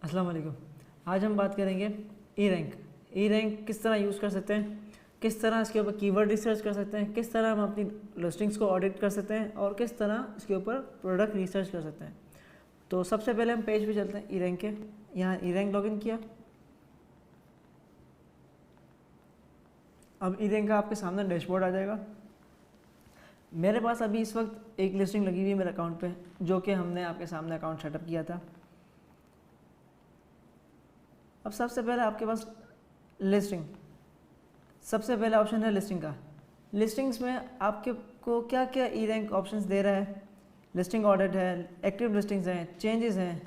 अस्सलाम वालेकुम। आज हम बात करेंगे ई रैंक। ई रैंक किस तरह यूज़ कर सकते हैं, किस तरह इसके ऊपर कीवर्ड रिसर्च कर सकते हैं, किस तरह हम अपनी लिस्टिंग्स को ऑडिट कर सकते हैं और किस तरह इसके ऊपर प्रोडक्ट रिसर्च कर सकते हैं। तो सबसे पहले हम पेज पे चलते हैं ई रैंक के। यहाँ ई रैंक लॉगिन किया। अब ई रैंक का आपके सामने डैशबोर्ड आ जाएगा। मेरे पास अभी इस वक्त एक लिस्टिंग लगी हुई है मेरे अकाउंट पे, जो कि हमने आपके सामने अकाउंट सेटअप किया था। अब सबसे पहले आपके पास लिस्टिंग, सबसे पहला ऑप्शन है लिस्टिंग का। लिस्टिंग्स में आपके को क्या क्या ई रैंक ऑप्शंस दे रहा है। लिस्टिंग ऑडिट है, एक्टिव लिस्टिंग्स हैं, चेंजेस हैं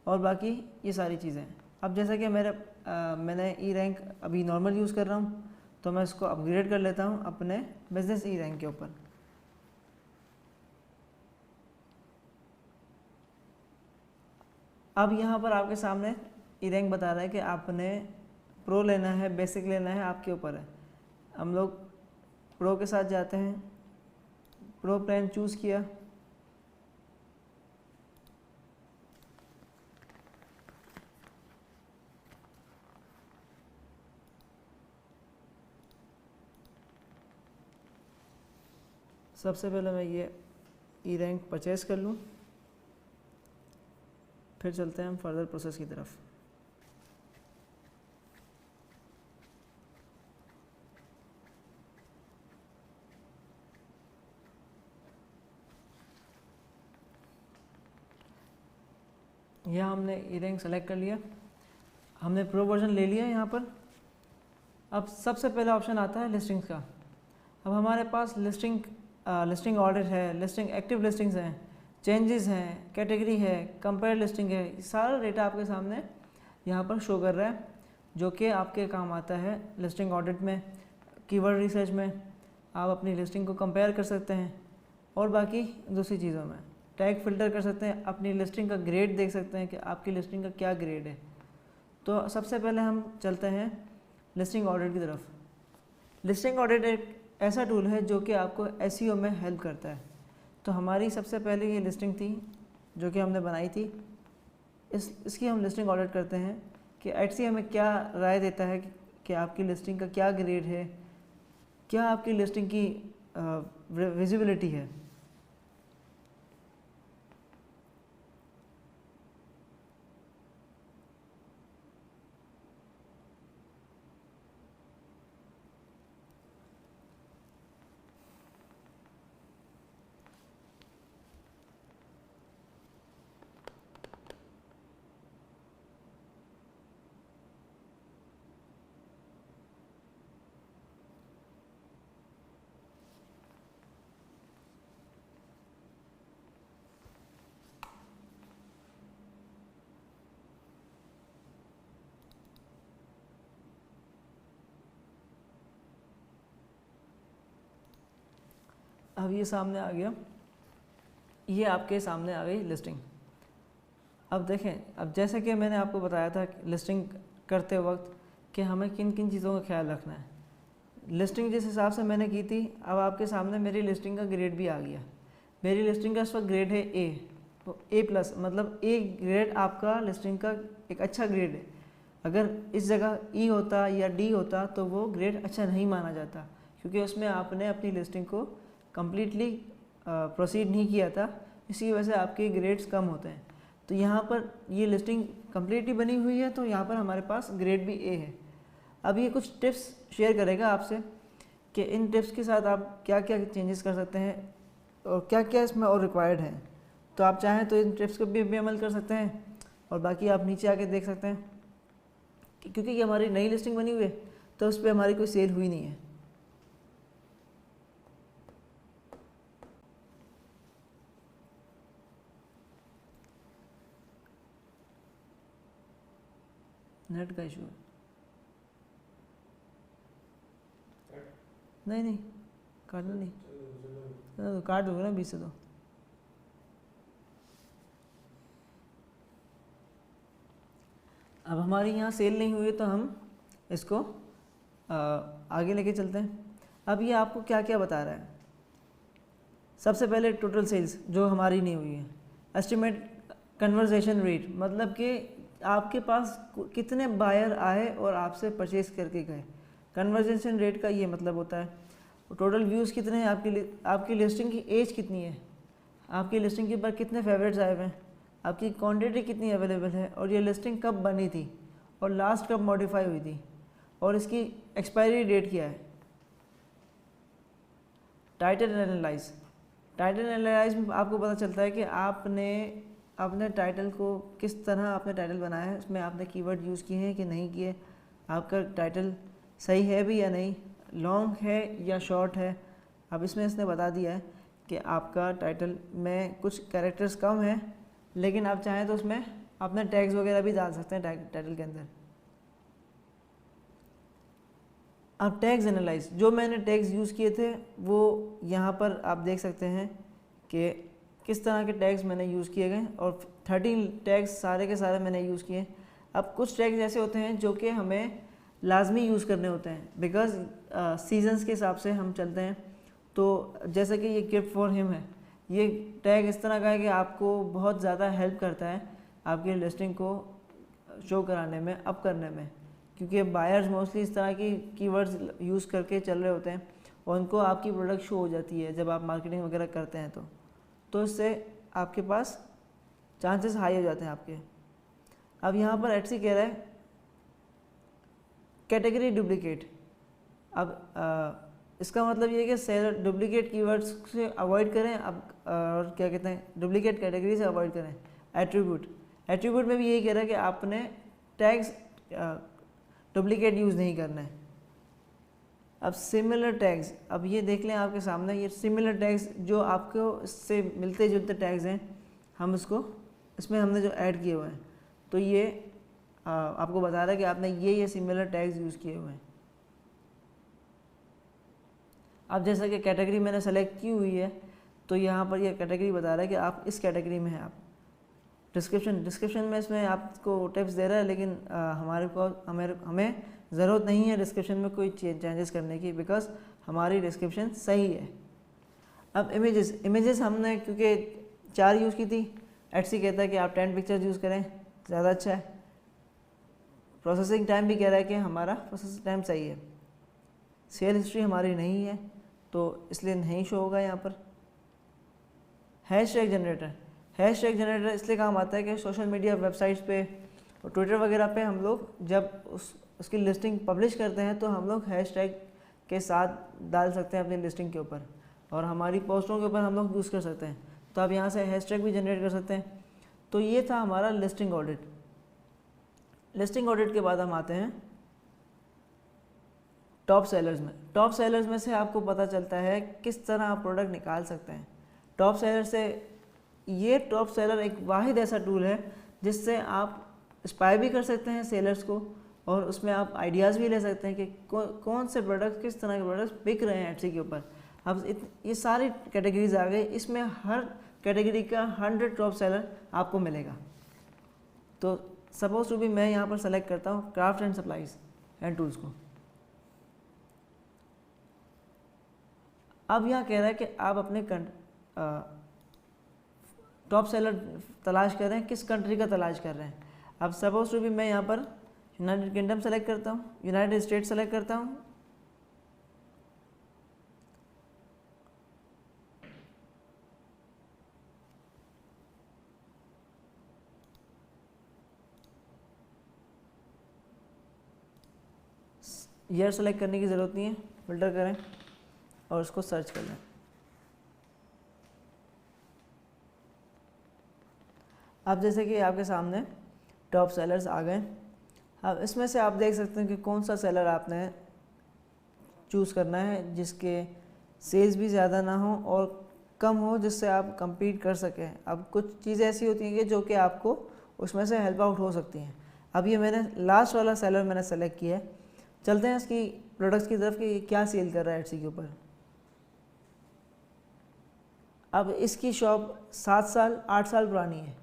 और बाकी ये सारी चीज़ें हैं। अब जैसा कि मैंने ई रैंक अभी नॉर्मल यूज़ कर रहा हूँ, तो मैं इसको अपग्रेड कर लेता हूँ अपने बिजनेस ई रैंक के ऊपर। अब यहाँ पर आपके सामने ई रैंक बता रहा है कि आपने प्रो लेना है, बेसिक लेना है, आपके ऊपर है। हम लोग प्रो के साथ जाते हैं, प्रो प्लान चूज़ किया। सबसे पहले मैं ये ई रैंक परचेज़ कर लूँ, फिर चलते हैं हम फर्दर प्रोसेस की तरफ। यह हमने ई रैंक सेलेक्ट कर लिया, हमने प्रो वर्जन ले लिया यहाँ पर। अब सबसे पहला ऑप्शन आता है लिस्टिंग्स का। अब हमारे पास लिस्टिंग ऑडिट है, लिस्टिंग एक्टिव लिस्टिंग्स हैं, चेंजेस हैं, कैटेगरी है, कंपेयर लिस्टिंग है। सारा डेटा आपके सामने यहाँ पर शो कर रहा है, जो कि आपके काम आता है लिस्टिंग ऑडिट में, कीवर्ड रिसर्च में। आप अपनी लिस्टिंग को कंपेयर कर सकते हैं और बाकी दूसरी चीज़ों में टैग फिल्टर कर सकते हैं, अपनी लिस्टिंग का ग्रेड देख सकते हैं कि आपकी लिस्टिंग का क्या ग्रेड है। तो सबसे पहले हम चलते हैं लिस्टिंग ऑडिट की तरफ। लिस्टिंग ऑडिट एक ऐसा टूल है जो कि आपको एसईओ में हेल्प करता है। तो हमारी सबसे पहले ये लिस्टिंग थी जो कि हमने बनाई थी। इसकी हम लिस्टिंग ऑडिट करते हैं कि एटसी हमें क्या राय देता है कि आपकी लिस्टिंग का क्या ग्रेड है, क्या आपकी लिस्टिंग की विजिबिलिटी है। अब ये सामने आ गया, ये आपके सामने आ गई लिस्टिंग। अब देखें, अब जैसे कि मैंने आपको बताया था लिस्टिंग करते वक्त कि हमें किन किन चीज़ों का ख्याल रखना है। लिस्टिंग जिस हिसाब से मैंने की थी, अब आपके सामने मेरी लिस्टिंग का ग्रेड भी आ गया। मेरी लिस्टिंग का इस वक्त ग्रेड है ए, तो ए प्लस, मतलब ए ग्रेड आपका लिस्टिंग का एक अच्छा ग्रेड है। अगर इस जगह ई होता या डी होता तो वो ग्रेड अच्छा नहीं माना जाता, क्योंकि उसमें आपने अपनी लिस्टिंग को कम्प्लीटली प्रोसीड नहीं किया था, इसी वजह से आपके ग्रेड्स कम होते हैं। तो यहाँ पर ये लिस्टिंग कम्प्लीटली बनी हुई है, तो यहाँ पर हमारे पास ग्रेड भी ए है। अब ये कुछ टिप्स शेयर करेगा आपसे कि इन टिप्स के साथ आप क्या क्या चेंजेस कर सकते हैं और क्या क्या इसमें और रिक्वायर्ड है। तो आप चाहें तो इन टिप्स को भी अमल कर सकते हैं और बाकी आप नीचे आके देख सकते हैं क्योंकि ये हमारी नई लिस्टिंग बनी हुई है, तो उस पर हमारी कोई सेल हुई नहीं है। नेट का इशू है। नहीं काटना नहीं, तो काट दोगे ना 20 से। तो अब हमारी यहाँ सेल नहीं हुई है, तो हम इसको आगे लेके चलते हैं। अब ये आपको क्या क्या बता रहा है। सबसे पहले टोटल सेल्स जो हमारी नहीं हुई है, एस्टिमेट कन्वर्सेशन रेट, मतलब कि आपके पास कितने बायर आए और आपसे परचेज करके गए। कन्वर्जेशन रेट का ये मतलब होता है। टोटल व्यूज़ कितने हैं आपकी लिस्टिंग की एज कितनी है, आपकी लिस्टिंग के ऊपर कितने फेवरेट्स आए हुए हैं, आपकी क्वांटिटी कितनी अवेलेबल है, और ये लिस्टिंग कब बनी थी और लास्ट कब मॉडिफाई हुई थी, और इसकी एक्सपायरी डेट क्या है। टाइटल एनालाइज, टाइटल एनालाइज में आपको पता चलता है कि आपने अपने टाइटल को किस तरह आपने टाइटल बनाया है, उसमें आपने कीवर्ड यूज़ किए हैं कि नहीं किए, आपका टाइटल सही है भी या नहीं, लॉन्ग है या शॉर्ट है। अब इसमें इसने बता दिया है कि आपका टाइटल में कुछ कैरेक्टर्स कम है, लेकिन आप चाहें तो उसमें अपने टैग्स वगैरह भी डाल सकते हैं टाइटल के अंदर। अब टैग्स एनालाइज, जो मैंने टैग्स यूज़ किए थे वो यहाँ पर आप देख सकते हैं कि किस तरह के टैग्स मैंने यूज़ किए गए, और 13 टैग्स सारे के सारे मैंने यूज़ किए। अब कुछ टैग्स ऐसे होते हैं जो कि हमें लाजमी यूज़ करने होते हैं, बिकॉज सीजन्स के हिसाब से हम चलते हैं। तो जैसे कि ये गिफ्ट फॉर हिम है, ये टैग इस तरह का है कि आपको बहुत ज़्यादा हेल्प करता है आपकी लिस्टिंग को शो कराने में, अप करने में, क्योंकि बायर्स मोस्टली इस तरह की कीवर्ड्स यूज़ करके चल रहे होते हैं और उनको आपकी प्रोडक्ट शो हो जाती है जब आप मार्केटिंग वगैरह करते हैं। तो इससे आपके पास चांसेस हाई हो जाते हैं आपके। अब यहाँ पर एटसी कह रहा है कैटेगरी डुप्लीकेट। अब इसका मतलब ये है कि सेलर डुप्लीकेट कीवर्ड्स से अवॉइड करें, अब और क्या कहते हैं, डुप्लीकेट कैटेगरी से अवॉइड करें। एट्रीब्यूट में भी यही कह रहा है कि आपने टैग्स डुप्लीकेट यूज़ नहीं करना है। अब सिमिलर टैग्स, अब ये देख लें आपके सामने, ये सिमिलर टैग्स जो आपको इससे मिलते जुलते टैग्स हैं, हम इसमें हमने जो ऐड किए हुए हैं, तो ये आपको बता रहा है कि आपने ये सिमिलर टैग्स यूज़ किए हुए हैं। अब जैसा कि कैटेगरी मैंने सेलेक्ट की हुई है, तो यहाँ पर ये कैटेगरी बता रहा है कि आप इस कैटेगरी में हैं। आप डिस्क्रिप्शन में इसमें आपको टिप्स दे रहा है, लेकिन हमें ज़रूरत नहीं है डिस्क्रिप्शन में कोई चेंजेस करने की, बिकॉज हमारी डिस्क्रिप्शन सही है। अब इमेजेस हमने क्योंकि 4 यूज़ की थी, एटसी कहता है कि आप 10 पिक्चर्स यूज़ करें, ज़्यादा अच्छा है। प्रोसेसिंग टाइम भी कह रहा है कि हमारा प्रोसेसिंग टाइम सही है। सेल हिस्ट्री हमारी नहीं है, तो इसलिए नहीं शो होगा यहाँ पर। हैशटैग जनरेटर इसलिए काम आता है कि सोशल मीडिया वेबसाइट्स पे और ट्विटर वगैरह पे हम लोग जब उसकी लिस्टिंग पब्लिश करते हैं, तो हम लोग हैशटैग के साथ डाल सकते हैं अपनी लिस्टिंग के ऊपर, और हमारी पोस्टों के ऊपर हम लोग यूज़ कर सकते हैं। तो आप यहाँ से हैशटैग भी जनरेट कर सकते हैं। तो ये था हमारा लिस्टिंग ऑडिट। लिस्टिंग ऑडिट के बाद हम आते हैं टॉप सेलर्स में। टॉप सेलर्स में से आपको पता चलता है किस तरह आप प्रोडक्ट निकाल सकते हैं टॉप सेलर से। ये टॉप सेलर एक वाहिद ऐसा टूल है जिससे आप स्पाई भी कर सकते हैं सेलर्स को, और उसमें आप आइडियाज़ भी ले सकते हैं कि कौन से प्रोडक्ट, किस तरह के प्रोडक्ट्स बिक रहे हैं एटसी के ऊपर। अब ये सारी कैटेगरीज आ गई, इसमें हर कैटेगरी का 100 टॉप सेलर आपको मिलेगा। तो सपोज टू भी मैं यहाँ पर सेलेक्ट करता हूँ craft and supplies and tools को। अब यहाँ कह रहा है कि आप अपने टॉप सेलर तलाश कर रहे हैं, किस कंट्री का तलाश कर रहे हैं। अब सपोज टू भी मैं यहाँ पर यूनाइटेड किंगडम सेलेक्ट करता हूँ, यूनाइटेड स्टेट्स सेलेक्ट करता हूँ, ईयर सेलेक्ट करने की ज़रूरत नहीं है, फिल्टर करें और उसको सर्च कर लें। अब जैसे कि आपके सामने टॉप सेलर्स आ गए। अब इसमें से आप देख सकते हैं कि कौन सा सेलर आपने चूज़ करना है जिसके सेल्स भी ज़्यादा ना हो और कम हो, जिससे आप compete कर सकें। अब कुछ चीज़ें ऐसी होती हैं कि जो कि आपको उसमें से हेल्प आउट हो सकती हैं। अब ये मैंने लास्ट वाला सेलर मैंने सेलेक्ट किया है। चलते हैं इसकी प्रोडक्ट्स की तरफ कि क्या सेल कर रहा है एटसी के ऊपर। अब इसकी शॉप 7 साल 8 साल पुरानी है।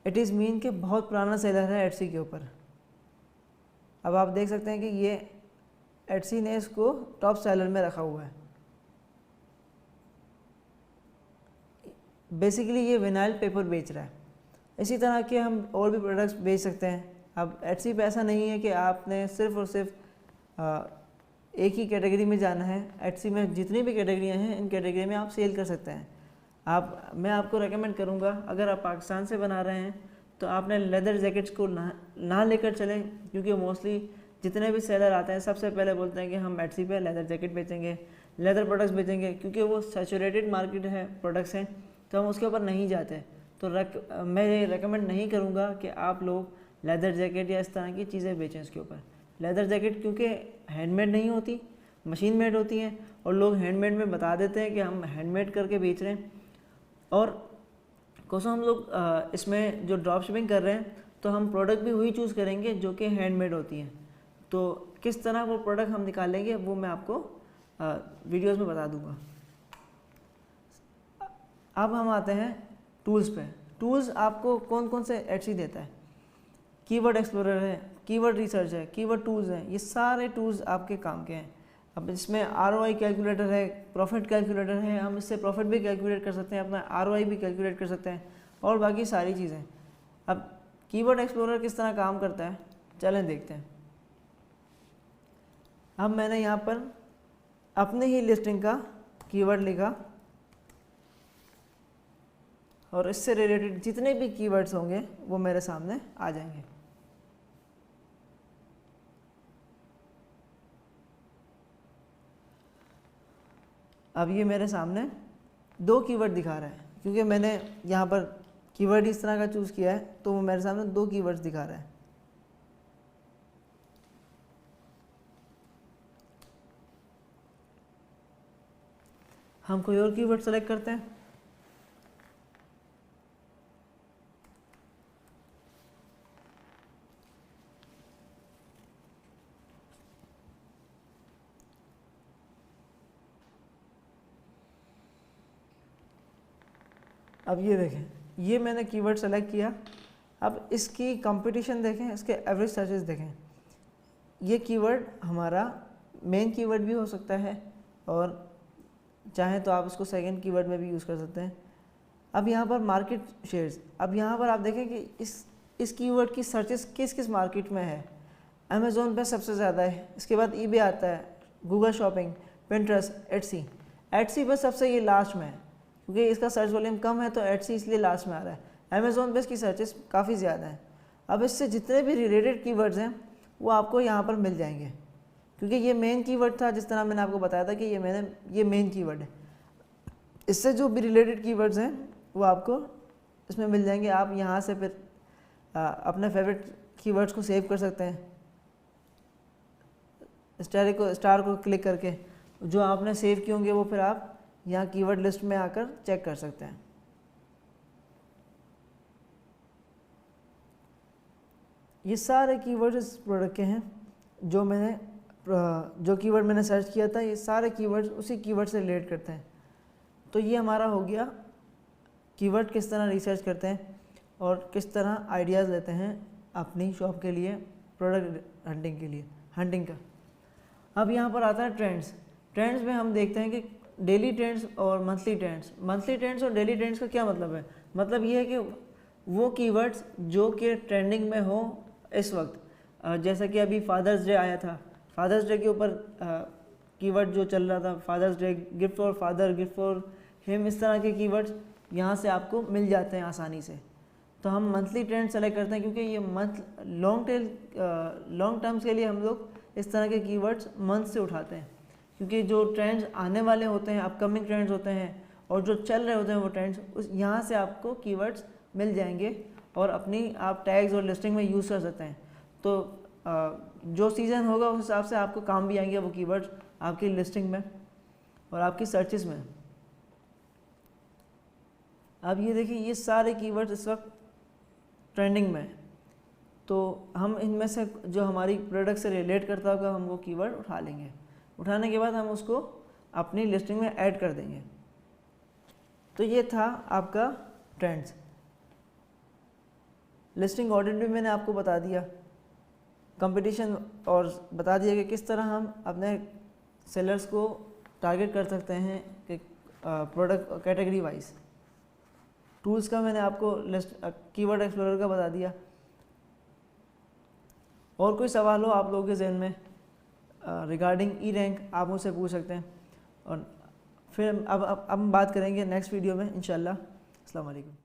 इट इज़ मीन कि बहुत पुराना सेलर है एटसी के ऊपर। अब आप देख सकते हैं कि ये एटसी ने इसको टॉप सेलर में रखा हुआ है। बेसिकली ये विनाइल पेपर बेच रहा है। इसी तरह के हम और भी प्रोडक्ट्स बेच सकते हैं। अब एटसी पे ऐसा नहीं है कि आपने सिर्फ और सिर्फ एक ही कैटेगरी में जाना है। एटसी में जितनी भी कैटेगरियाँ हैं, इन कैटेगरी में आप सेल कर सकते हैं। मैं आपको रेकमेंड करूँगा, अगर आप पाकिस्तान से बना रहे हैं तो आपने लेदर जैकेट्स को ना लेकर चलें, क्योंकि मोस्टली जितने भी सेलर आते हैं सबसे पहले बोलते हैं कि हम एटसी पे लेदर जैकेट बेचेंगे, लेदर प्रोडक्ट्स बेचेंगे, क्योंकि वो सैचुरेटेड मार्केट है, प्रोडक्ट्स हैं, तो हम उसके ऊपर नहीं जाते। तो मैं ये रेकमेंड नहीं करूँगा कि आप लोग लेदर जैकेट या इस तरह की चीज़ें बेचें इसके ऊपर। लेदर जैकेट क्योंकि हैंडमेड नहीं होती, मशीन मेड होती हैं, और लोग हैंडमेड में बता देते हैं कि हम हैंडमेड करके बेच रहे हैं। और कोसो हम लोग इसमें जो ड्रॉप शिपिंग कर रहे हैं तो हम प्रोडक्ट भी वही चूज़ करेंगे जो कि हैंडमेड होती हैं। तो किस तरह वो प्रोडक्ट हम निकालेंगे वो मैं आपको वीडियोस में बता दूंगा। अब हम आते हैं टूल्स पे। टूल्स आपको कौन कौन से एटसी देता है? कीवर्ड एक्सप्लोरर है, कीवर्ड रिसर्च है, कीवर्ड टूल्स हैं, ये सारे टूल्स आपके काम के हैं। अब इसमें ROI कैलकुलेटर है, प्रॉफिट कैलकुलेटर है, हम इससे प्रॉफिट भी कैलकुलेट कर सकते हैं, अपना ROI भी कैलकुलेट कर सकते हैं, और बाकी सारी चीज़ें। अब कीवर्ड एक्सप्लोरर किस तरह काम करता है, चलें देखते हैं। अब मैंने यहाँ पर अपने ही लिस्टिंग का कीवर्ड लिखा, और इससे रिलेटेड जितने भी कीवर्ड्स होंगे वो मेरे सामने आ जाएंगे। अब ये मेरे सामने 2 कीवर्ड दिखा रहा है, क्योंकि मैंने यहाँ पर कीवर्ड इस तरह का चूज़ किया है, तो वो मेरे सामने 2 कीवर्ड्स दिखा रहा है। हम कोई और कीवर्ड सेलेक्ट करते हैं। अब ये देखें, ये मैंने कीवर्ड सेलेक्ट किया। अब इसकी कंपटीशन देखें, इसके एवरेज सर्चेस देखें। ये कीवर्ड हमारा मेन कीवर्ड भी हो सकता है, और चाहें तो आप इसको सेकंड कीवर्ड में भी यूज़ कर सकते हैं। अब यहाँ पर मार्केट शेयर्स, अब यहाँ पर आप देखें कि इस कीवर्ड की सर्चेस किस किस मार्केट में है। अमेज़ोन पे सबसे ज़्यादा है, इसके बाद eBay आता है, गूगल शॉपिंग, पिंटरेस्ट, एटसी पर सबसे ये लास्ट में है, क्योंकि इसका सर्च वॉल्यूम कम है तो एटसी इसलिए लास्ट में आ रहा है। अमेज़ोन पे इसकी सर्चेस काफ़ी ज़्यादा हैं। अब इससे जितने भी रिलेटेड कीवर्ड्स हैं वो आपको यहाँ पर मिल जाएंगे, क्योंकि ये मेन कीवर्ड था, जिस तरह मैंने आपको बताया था कि ये मेन कीवर्ड है। इससे जो भी रिलेटेड कीवर्ड्स हैं वो आपको इसमें मिल जाएंगे। आप यहाँ से फिर अपने फेवरेट कीवर्ड्स को सेव कर सकते हैं, स्टार को क्लिक करके जो आपने सेव किए होंगे वो फिर आप यहाँ कीवर्ड लिस्ट में आकर चेक कर सकते हैं। ये सारे कीवर्ड्स इस प्रोडक्ट के हैं, जो कीवर्ड मैंने सर्च किया था, ये सारे कीवर्ड्स उसी कीवर्ड से रिलेट करते हैं। तो ये हमारा हो गया कीवर्ड किस तरह रिसर्च करते हैं और किस तरह आइडियाज़ लेते हैं अपनी शॉप के लिए, प्रोडक्ट हंटिंग का। अब यहाँ पर आता है ट्रेंड्स। ट्रेंड्स में हम देखते हैं कि डेली ट्रेंड्स और मंथली ट्रेंड्स और डेली ट्रेंड्स का क्या मतलब है? मतलब ये है कि वो कीवर्ड्स जो कि ट्रेंडिंग में हो इस वक्त, जैसा कि अभी फादर्स डे आया था, फादर्स डे के ऊपर कीवर्ड जो चल रहा था, father's day, gift for father, gift for him, इस तरह के कीवर्ड्स यहाँ से आपको मिल जाते हैं आसानी से। तो हम मंथली ट्रेंड सेलेक्ट करते हैं, क्योंकि ये लॉन्ग टर्म्स के लिए हम लोग इस तरह के कीवर्ड्स मंथ से उठाते हैं, क्योंकि जो ट्रेंड्स आने वाले होते हैं, अपकमिंग ट्रेंड्स होते हैं, और जो चल रहे होते हैं वो ट्रेंड्स, उस यहाँ से आपको कीवर्ड्स मिल जाएंगे और अपनी आप टैग्स और लिस्टिंग में यूज़ कर सकते हैं। तो जो सीज़न होगा उस हिसाब से आपको काम भी आएंगे वो कीवर्ड्स आपकी लिस्टिंग में और आपकी सर्चेस में। अब ये देखिए, ये सारे कीवर्ड्स इस वक्त ट्रेंडिंग में है, तो हम इनमें से जो हमारी प्रोडक्ट से रिलेट करता होगा हम वो कीवर्ड उठा लेंगे। उठाने के बाद हम उसको अपनी लिस्टिंग में ऐड कर देंगे। तो ये था आपका ट्रेंड्स। लिस्टिंग ऑडिट भी मैंने आपको बता दिया, कंपटीशन और बता दिया कि किस तरह हम अपने सेलर्स को टारगेट कर सकते हैं कि प्रोडक्ट कैटेगरी वाइज। टूल्स का मैंने आपको लिस्ट कीवर्ड एक्सप्लोरर का बता दिया। और कोई सवाल हो आप लोगों के जहन में रिगार्डिंग ई रैंक, आप मुझसे पूछ सकते हैं। और फिर अब हम बात करेंगे नेक्स्ट वीडियो में इंशाल्लाह। अस्सलाम वालेकुम।